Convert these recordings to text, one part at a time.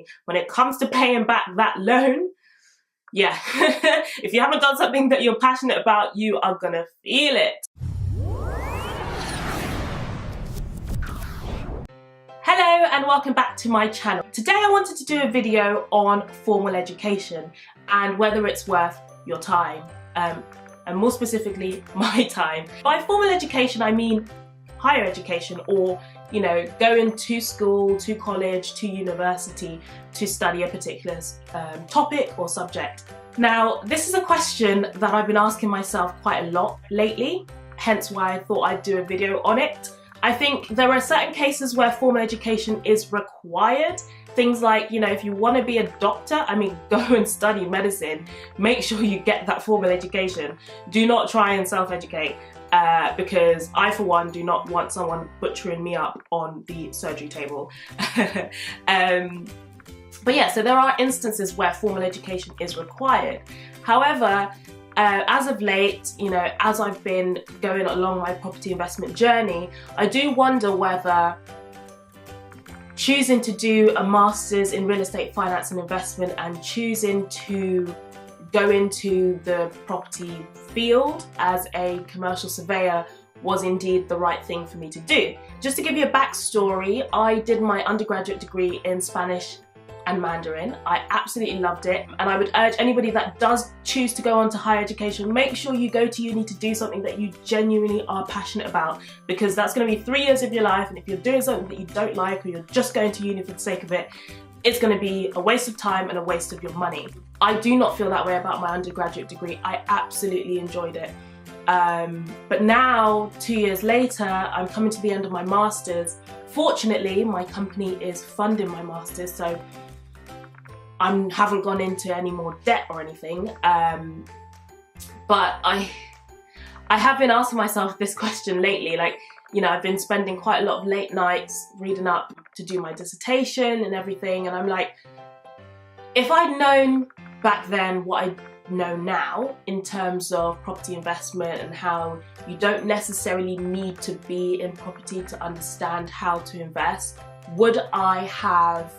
me, when it comes to paying back that loan, yeah, if you haven't done something that you're passionate about, you are gonna feel it. Hello and welcome back to my channel. Today I wanted to do a video on formal education and whether it's worth your time, and more specifically, my time. By formal education, I mean higher education, or going to school, to college, to university to study a particular topic or subject. Now, this is a question that I've been asking myself quite a lot lately, hence why I thought I'd do a video on it. I think there are certain cases where formal education is required. Things like, if you want to be a doctor, go and study medicine. Make sure you get that formal education. Do not try and self-educate. Because I, for one, do not want someone butchering me up on the surgery table. But yeah, so there are instances where formal education is required. However, as of late, as I've been going along my property investment journey, I do wonder whether choosing to do a master's in real estate finance and investment and choosing to go into the property field as a commercial surveyor was indeed the right thing for me to do. Just to give you a backstory, I did my undergraduate degree in Spanish and Mandarin. I absolutely loved it, and I would urge anybody that does choose to go on to higher education, make sure you go to uni to do something that you genuinely are passionate about, because that's going to be 3 years of your life, and if you're doing something that you don't like, or you're just going to uni for the sake of it, it's going to be a waste of time and a waste of your money. I do not feel that way about my undergraduate degree. I absolutely enjoyed it. But now, 2 years later, I'm coming to the end of my master's. Fortunately, my company is funding my master's, so I haven't gone into any more debt or anything. But I have been asking myself this question lately. I've been spending quite a lot of late nights reading up to do my dissertation and everything, and I'm like, if I'd known back then what I know now in terms of property investment and how you don't necessarily need to be in property to understand how to invest, would I have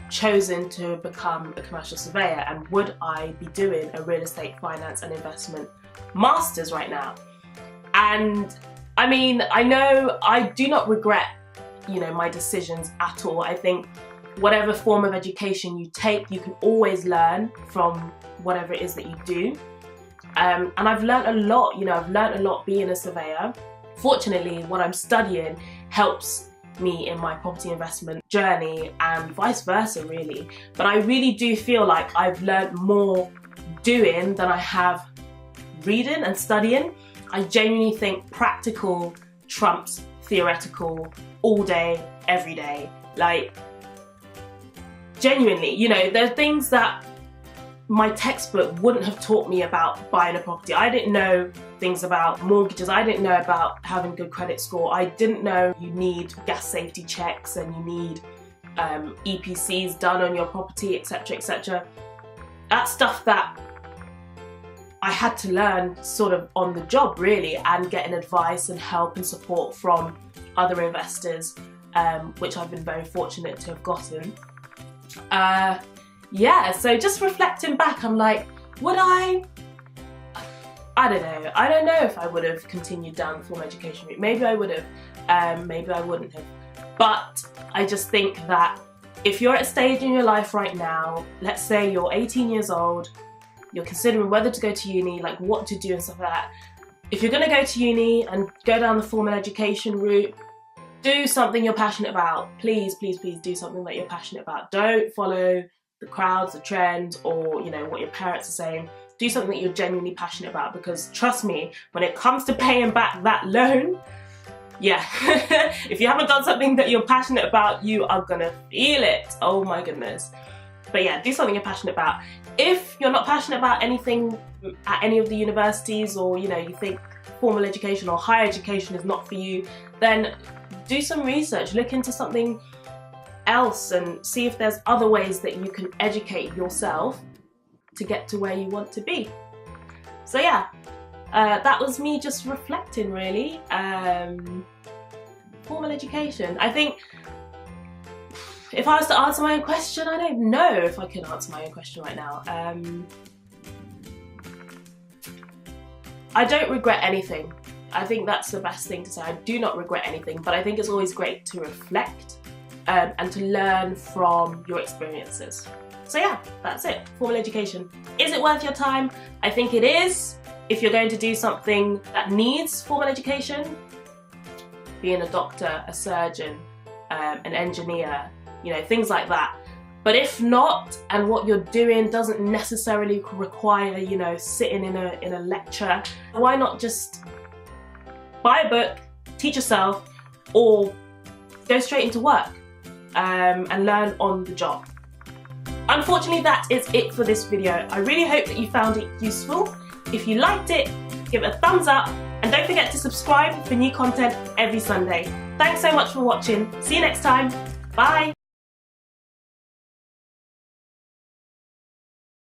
chosen to become a commercial surveyor, and would I be doing a real estate finance and investment master's right now? And I know I do not regret my decisions at all. I think whatever form of education you take, you can always learn from whatever it is that you do. And I've learned a lot, I've learned a lot being a surveyor. Fortunately, what I'm studying helps me in my property investment journey, and vice versa really. But I really do feel like I've learned more doing than I have reading and studying. I genuinely think practical trumps theoretical all day, every day. Genuinely, there are things that my textbook wouldn't have taught me about buying a property. I didn't know things about mortgages. I didn't know about having good credit score. I didn't know you need gas safety checks and you need EPCs done on your property, etc., etc. That's stuff that I had to learn sort of on the job really, and getting advice and help and support from other investors, which I've been very fortunate to have gotten. Yeah, so just reflecting back, I'm like, would I don't know. I don't know if I would have continued down the formal education route. Maybe I would have, maybe I wouldn't have. But I just think that if you're at a stage in your life right now, let's say you're 18 years old, you're considering whether to go to uni, like what to do and stuff like that. If you're going to go to uni and go down the formal education route, do something you're passionate about. Please, please, please do something that you're passionate about. Don't follow the crowds, the trends, or what your parents are saying. Do something that you're genuinely passionate about, because trust me, when it comes to paying back that loan, yeah, if you haven't done something that you're passionate about, you are gonna feel it. Oh my goodness. But yeah, do something you're passionate about. If you're not passionate about anything at any of the universities, or you think formal education or higher education is not for you, then do some research, look into something else and see if there's other ways that you can educate yourself to get to where you want to be. So yeah, that was me just reflecting really. Formal education, I think if I was to answer my own question, I don't know if I can answer my own question right now. I don't regret anything. I think that's the best thing to say. I do not regret anything, but I think it's always great to reflect and to learn from your experiences. So yeah, that's it. Formal education. Is it worth your time? I think it is. If you're going to do something that needs formal education, being a doctor, a surgeon, an engineer, you know, things like that. But if not, and what you're doing doesn't necessarily require, you know, sitting in a lecture, why not just buy a book, teach yourself, or go straight into work and learn on the job. Unfortunately, that is it for this video. I really hope that you found it useful. If you liked it, give it a thumbs up, and don't forget to subscribe for new content every Sunday. Thanks so much for watching. See you next time. Bye.